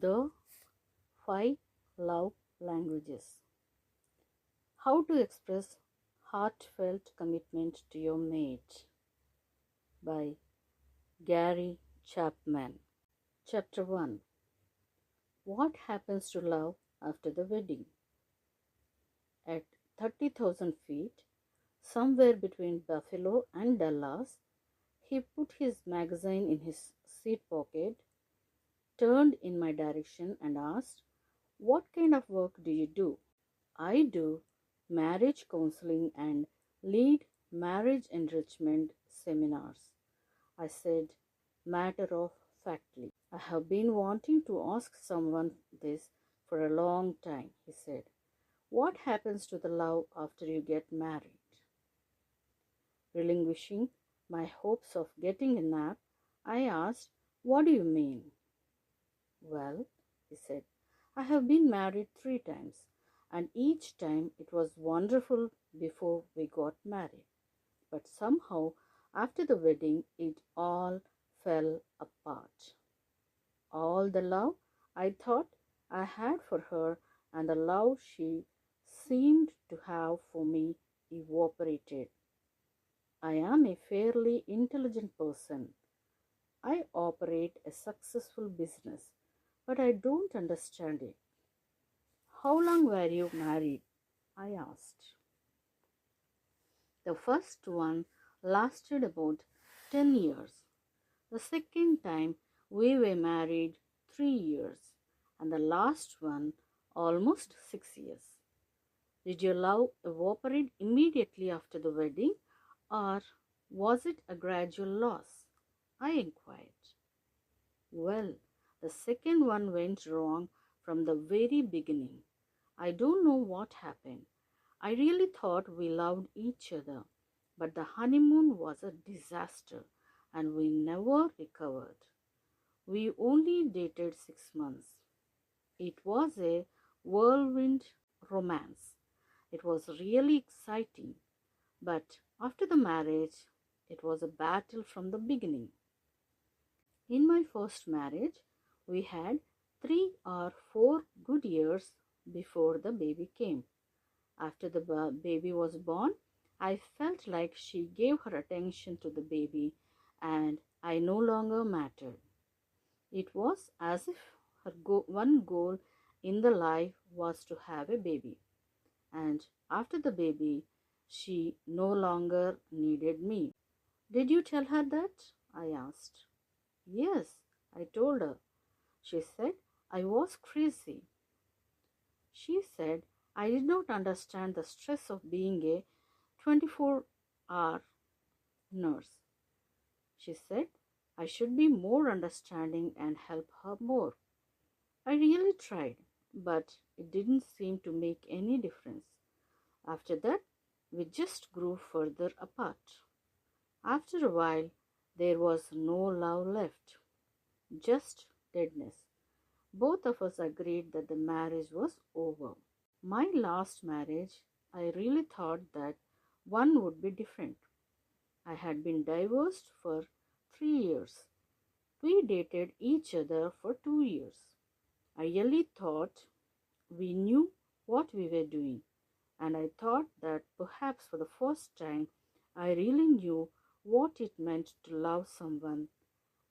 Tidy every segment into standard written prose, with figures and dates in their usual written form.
The 5 Love Languages. How to express heartfelt commitment to your mate by Gary Chapman. Chapter 1. What happens to love after the wedding? At 30,000 feet, somewhere between Buffalo and Dallas, he put his magazine in his seat pocket, turned in my direction and asked, "What kind of work do you do?" "I do marriage counseling and lead marriage enrichment seminars," I said matter of factly. "I have been wanting to ask someone this for a long time," he said. "What happens to the love after you get married?" Relinquishing my hopes of getting a nap, I asked, "What do you mean?" "Well," he said, "I have been married 3 times, and each time it was wonderful before we got married. But somehow, after the wedding, it all fell apart. All the love I thought I had for her and the love she seemed to have for me evaporated. I am a fairly intelligent person. I operate a successful business, but I don't understand it." "How long were you married?" I asked. "The first one lasted about 10 years. The second time we were married 3 years, and the last one almost 6 years." "Did your love evaporate immediately after the wedding, or was it a gradual loss?" I inquired. "Well, the second one went wrong from the very beginning. I don't know what happened. I really thought we loved each other, but the honeymoon was a disaster and we never recovered. We only dated 6 months. It was a whirlwind romance. It was really exciting, but after the marriage, it was a battle from the beginning. In my first marriage, we had 3 or 4 good years before the baby came. After the baby was born, I felt like she gave her attention to the baby and I no longer mattered. It was as if her one goal in the life was to have a baby. And after the baby, she no longer needed me." "Did you tell her that?" I asked. "Yes, I told her. She said I was crazy. She said I did not understand the stress of being a 24-hour nurse. She said I should be more understanding and help her more. I really tried, but it didn't seem to make any difference. After that, we just grew further apart. After a while, there was no love left, just deadness. Both of us agreed that the marriage was over. My last marriage, I really thought that one would be different. I had been divorced for 3 years. We dated each other for 2 years. I really thought we knew what we were doing, and I thought that perhaps for the first time I really knew what it meant to love someone.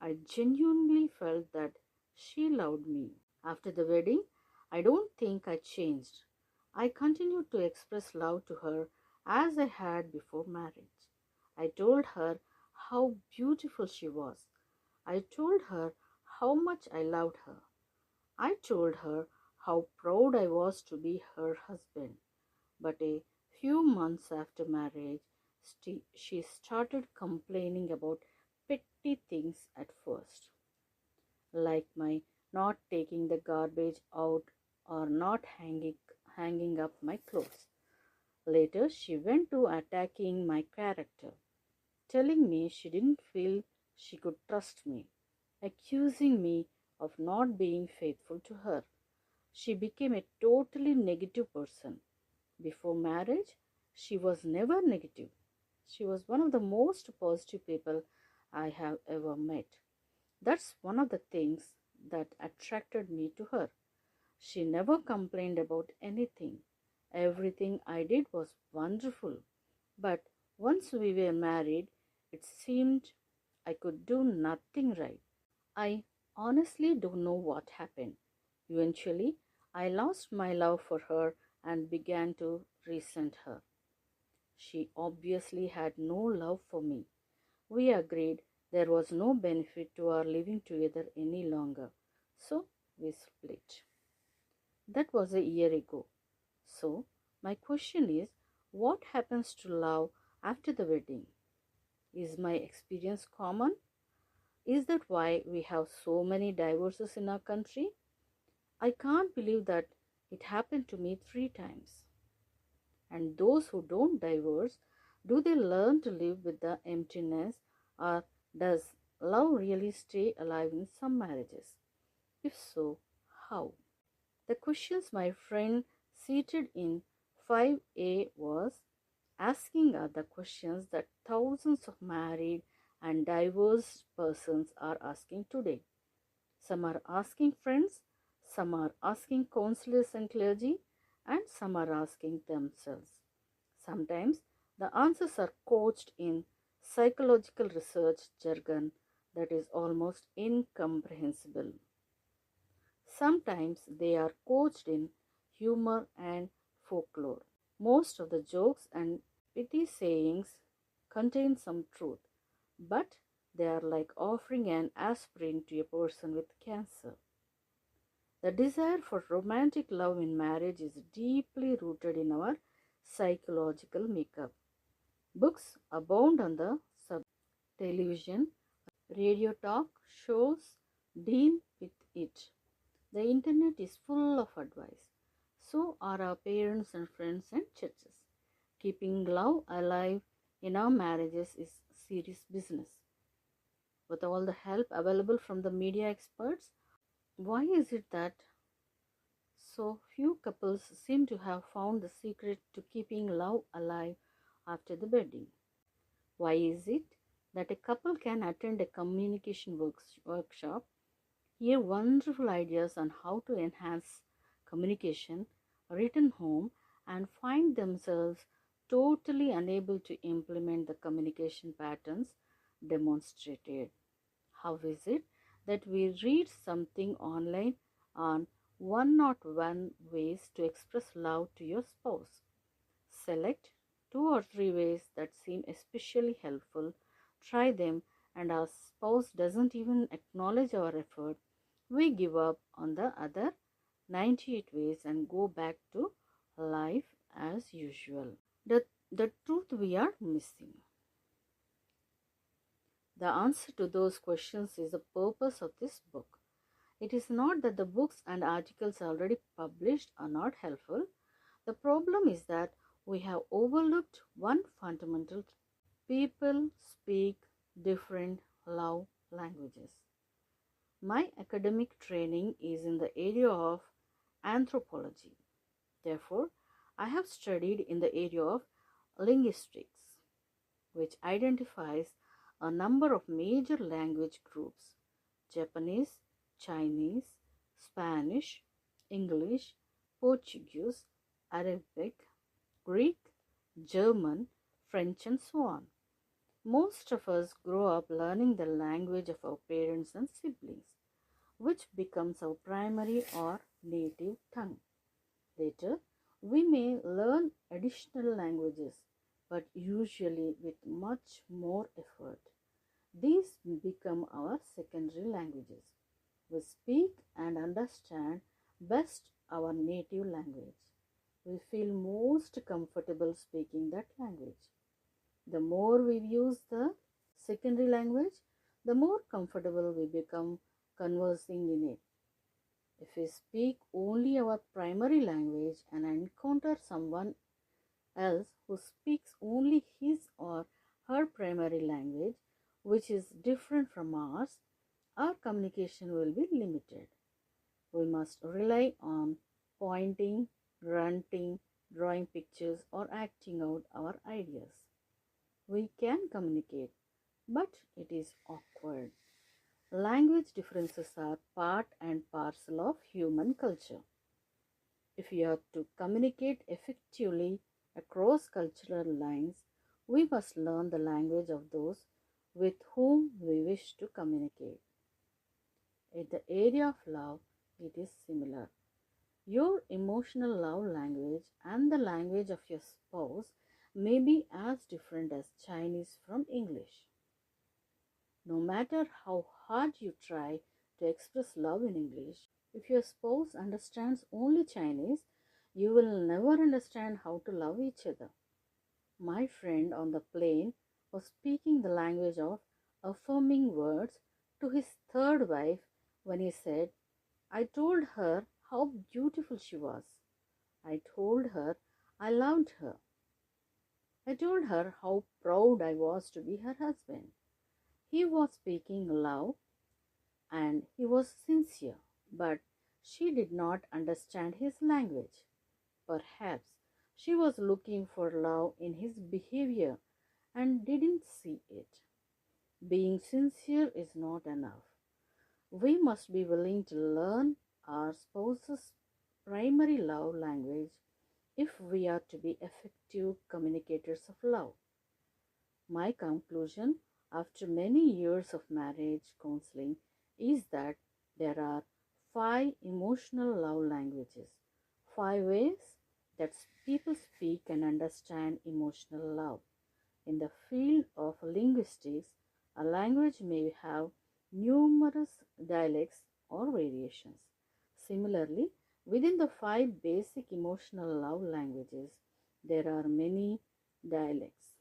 I genuinely felt that she loved me. After the wedding, I don't think I changed. I continued to express love to her as I had before marriage. I told her how beautiful she was. I told her how much I loved her. I told her how proud I was to be her husband. But a few months after marriage, she started complaining about petty things at first, like my not taking the garbage out or not hanging up my clothes. Later, she went to attacking my character, telling me she didn't feel she could trust me, accusing me of not being faithful to her. She became a totally negative person. Before marriage, she was never negative. She was one of the most positive people I have ever met. That's one of the things that attracted me to her. She never complained about anything. Everything I did was wonderful. But once we were married, it seemed I could do nothing right. I honestly don't know what happened. Eventually, I lost my love for her and began to resent her. She obviously had no love for me. We agreed there was no benefit to our living together any longer, so we split. That was a year ago. So, my question is, what happens to love after the wedding? Is my experience common? Is that why we have so many divorces in our country? I can't believe that it happened to me 3 times. And those who don't divorce, do they learn to live with the emptiness, or does love really stay alive in some marriages? If so, how? The questions my friend seated in 5A was asking are the questions that thousands of married and divorced persons are asking today. Some are asking friends, some are asking counselors and clergy, and some are asking themselves. Sometimes the answers are couched in psychological research jargon that is almost incomprehensible. Sometimes they are couched in humor and folklore. Most of the jokes and witty sayings contain some truth, but they are like offering an aspirin to a person with cancer. The desire for romantic love in marriage is deeply rooted in our psychological makeup. Books abound on the subject. Television, radio talk shows deal with it. The internet is full of advice. So are our parents and friends and churches. Keeping love alive in our marriages is serious business. With all the help available from the media experts, why is it that so few couples seem to have found the secret to keeping love alive after the wedding? Why is it that a couple can attend a communication workshop, hear wonderful ideas on how to enhance communication, return home, and find themselves totally unable to implement the communication patterns demonstrated? How is it that we read something online on 101 ways to express love to your spouse? Select 2 or 3 ways that seem especially helpful, try them, and our spouse doesn't even acknowledge our effort. We give up on the other 98 ways and go back to life as usual. The truth we are missing. The answer to those questions is the purpose of this book. It is not that the books and articles already published are not helpful. The problem is that we have overlooked one fundamental truth. People speak different love languages. My academic training is in the area of anthropology. Therefore, I have studied in the area of linguistics, which identifies a number of major language groups: Japanese, Chinese, Spanish, English, Portuguese, Arabic, Greek, German, French, and so on. Most of us grow up learning the language of our parents and siblings, which becomes our primary or native tongue. Later, we may learn additional languages, but usually with much more effort. These become our secondary languages. We speak and understand best our native language. We feel most comfortable speaking that language. The more we use the secondary language, the more comfortable we become conversing in it. If we speak only our primary language and encounter someone else who speaks only his or her primary language, which is different from ours, our communication will be limited. We must rely on pointing, grunting, drawing pictures, or acting out our ideas. We can communicate, but it is awkward. Language differences are part and parcel of human culture. If we are to communicate effectively across cultural lines, we must learn the language of those with whom we wish to communicate. In the area of love, it is similar. Your emotional love language and the language of your spouse may be as different as Chinese from English. No matter how hard you try to express love in English, if your spouse understands only Chinese, you will never understand how to love each other. My friend on the plane was speaking the language of affirming words to his third wife when he said, I told her how beautiful she was. I told her I loved her. I told her how proud I was to be her husband. He was speaking love and he was sincere, but she did not understand his language. Perhaps she was looking for love in his behavior and didn't see it. Being sincere is not enough. We must be willing to learn our spouse's primary love language if we are to be effective communicators of love. My conclusion after many years of marriage counseling is that there are five emotional love languages, five ways that people speak and understand emotional love. In the field of linguistics, a language may have numerous dialects or variations. Similarly, within the five basic emotional love languages, there are many dialects.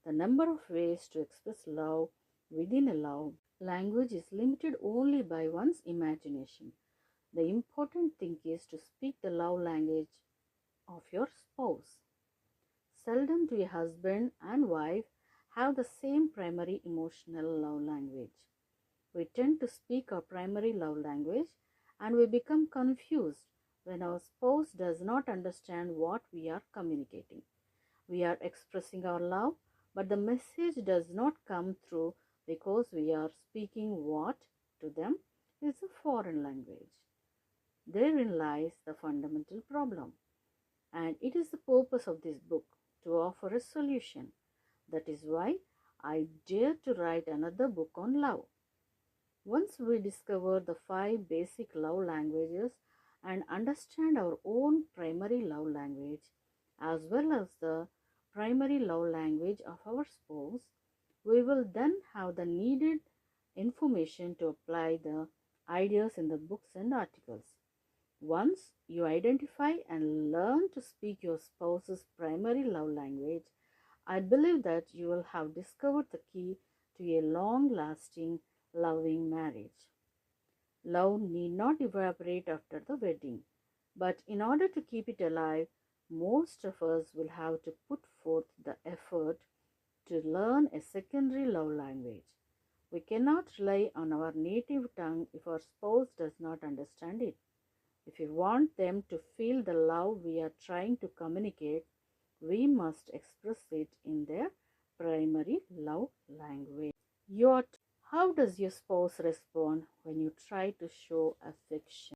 The number of ways to express love within a love language is limited only by one's imagination. The important thing is to speak the love language of your spouse. Seldom do a husband and wife have the same primary emotional love language. We tend to speak our primary love language and we become confused when our spouse does not understand what we are communicating. We are expressing our love, but the message does not come through because we are speaking what to them is a foreign language. Therein lies the fundamental problem, and it is the purpose of this book to offer a solution. That is why I dare to write another book on love. Once we discover the five basic love languages and understand our own primary love language as well as the primary love language of our spouse, we will then have the needed information to apply the ideas in the books and articles. Once you identify and learn to speak your spouse's primary love language, I believe that you will have discovered the key to a long lasting, loving marriage. Love need not evaporate after the wedding, but in order to keep it alive, most of us will have to put forth the effort to learn a secondary love language. We cannot rely on our native tongue if our spouse does not understand it. If we want them to feel the love we are trying to communicate, we must express it in their primary love language. How does your spouse respond when you try to show affection?